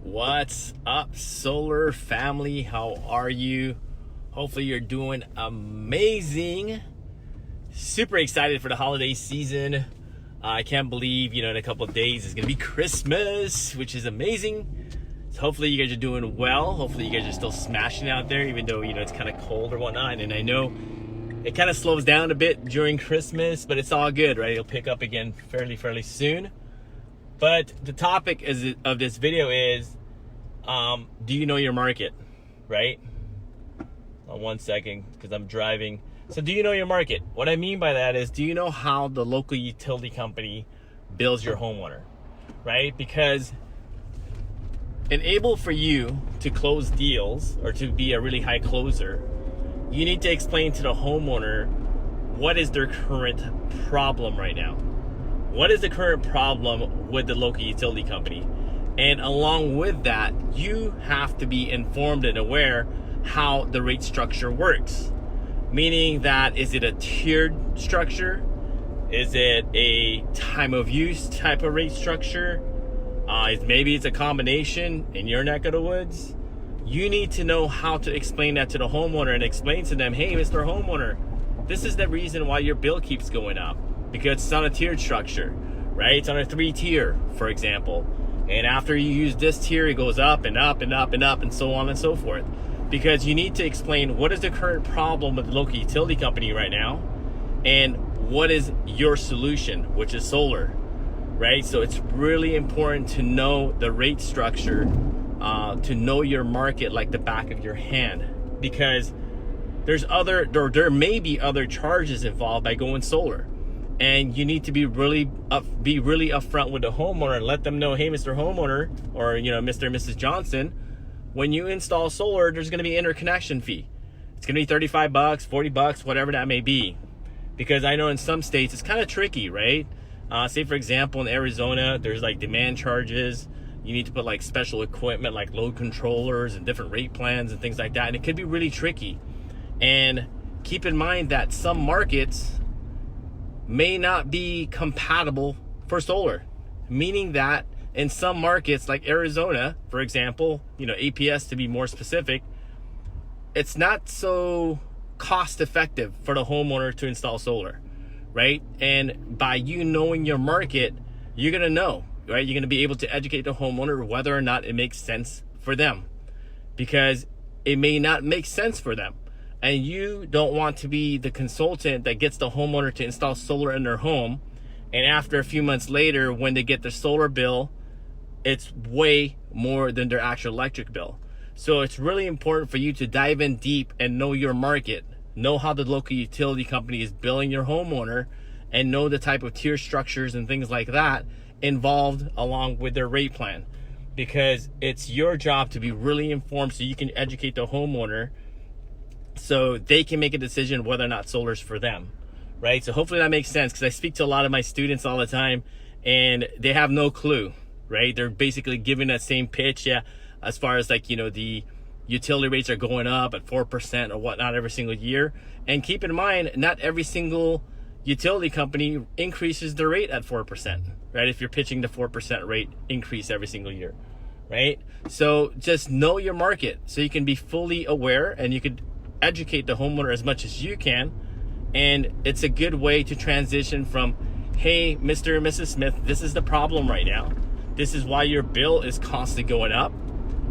What's up, solar family? How are you? Hopefully you're doing amazing. Super excited for the holiday season. I can't believe, in a couple of days it's gonna be Christmas, which is amazing. So hopefully you guys are doing well. Hopefully you guys are still smashing out there, even though it's kind of cold or whatnot. And I know it kind of slows down a bit during Christmas, but it's all good, right? It'll pick up again fairly soon. But the topic of this video is, do you know your market, right? One second, because I'm driving. So do you know your market? What I mean by that is, do you know how the local utility company bills your homeowner, right? Because for you to close deals or to be a really high closer, you need to explain to the homeowner what is their current problem right now. What is the current problem with the local utility company? And along with that, you have to be informed and aware how the rate structure works. Meaning that, is it a tiered structure? Is it a time of use type of rate structure? Maybe it's a combination in your neck of the woods. You need to know how to explain that to the homeowner and explain to them, hey, Mr. Homeowner, this is the reason why your bill keeps going up. Because it's on a tiered structure, right? It's on a 3-tier, for example. And after you use this tier, it goes up and up and up and up and so on and so forth. Because you need to explain what is the current problem with the local utility company right now and what is your solution, which is solar, right? So it's really important to know the rate structure, to know your market like the back of your hand, because there may be other charges involved by going solar. And you need to be really upfront with the homeowner and let them know, hey, Mr. Homeowner, or Mr. and Mrs. Johnson, when you install solar, there's going to be an interconnection fee. It's going to be $35, $40, whatever that may be. Because I know in some states it's kind of tricky, right? Say for example in Arizona, there's like demand charges. You need to put like special equipment like load controllers and different rate plans and things like that. And it could be really tricky. And keep in mind that some markets may not be compatible for solar, meaning that in some markets like Arizona, for example, APS to be more specific, it's not so cost effective for the homeowner to install solar, right? And by you knowing your market, you're gonna know, right? You're gonna be able to educate the homeowner whether or not it makes sense for them, because it may not make sense for them. And you don't want to be the consultant that gets the homeowner to install solar in their home, and after a few months later, when they get their solar bill, it's way more than their actual electric bill. So it's really important for you to dive in deep and know your market, know how the local utility company is billing your homeowner, and know the type of tier structures and things like that involved along with their rate plan. Because it's your job to be really informed so you can educate the homeowner so they can make a decision whether or not solar is for them, right? So hopefully that makes sense, because I speak to a lot of my students all the time and they have no clue, right? They're basically giving that same pitch, as far as like, the utility rates are going up at 4% or whatnot every single year. And keep in mind, not every single utility company increases their rate at 4%, right? If you're pitching the 4% rate increase every single year, right? So just know your market so you can be fully aware and you could educate the homeowner as much as you can. And it's a good way to transition from, hey, Mr. and Mrs. Smith, this is the problem right now. This is why your bill is constantly going up.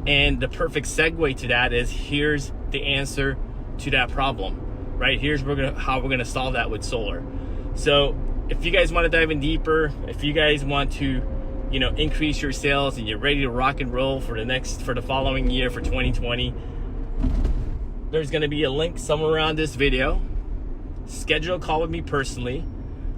And the perfect segue to that is, here's the answer to that problem, right? Here's how we're gonna solve that with solar. So if you guys want to dive in deeper, if you guys want to, increase your sales and you're ready to rock and roll for the following year, for 2020, there's going to be a link somewhere around this video. Schedule a call with me personally.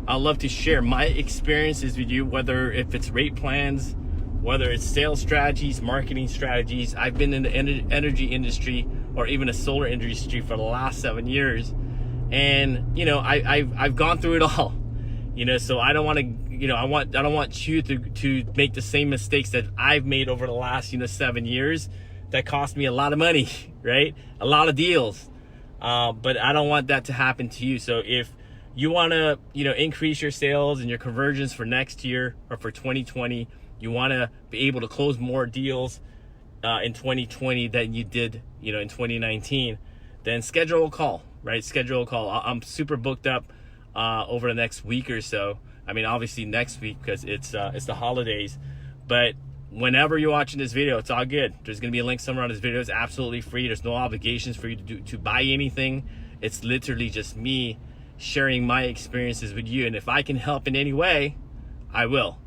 I'd love to share my experiences with you, whether if it's rate plans, whether it's sales strategies, marketing strategies. I've been in the energy industry, or even a solar industry, for the last 7 years. And, I've gone through it all, so I don't want to, I don't want you to make the same mistakes that I've made over the last, 7 years. That cost me a lot of money, right? A lot of deals. But I don't want that to happen to you. So if you want to, increase your sales and your conversions for next year or for 2020, you want to be able to close more deals, in 2020 than you did, you know, in 2019, then schedule a call, right? Schedule a call. I'm super booked up over the next week or so. I mean, obviously next week because it's the holidays, but whenever you're watching this video, it's all good. There's gonna be a link somewhere on this video. It's absolutely free. There's no obligations for you to buy anything. It's literally just me sharing my experiences with you, and if I can help in any way, I will,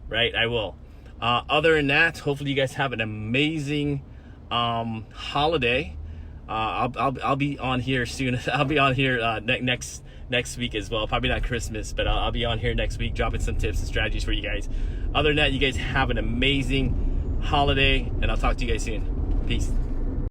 right? I will. Other than that, hopefully you guys have an amazing holiday. I'll be on here soon. I'll be on here next week as well. Probably not Christmas, but I'll be on here next week dropping some tips and strategies for you guys. Other than that, you guys have an amazing holiday, and I'll talk to you guys soon. Peace.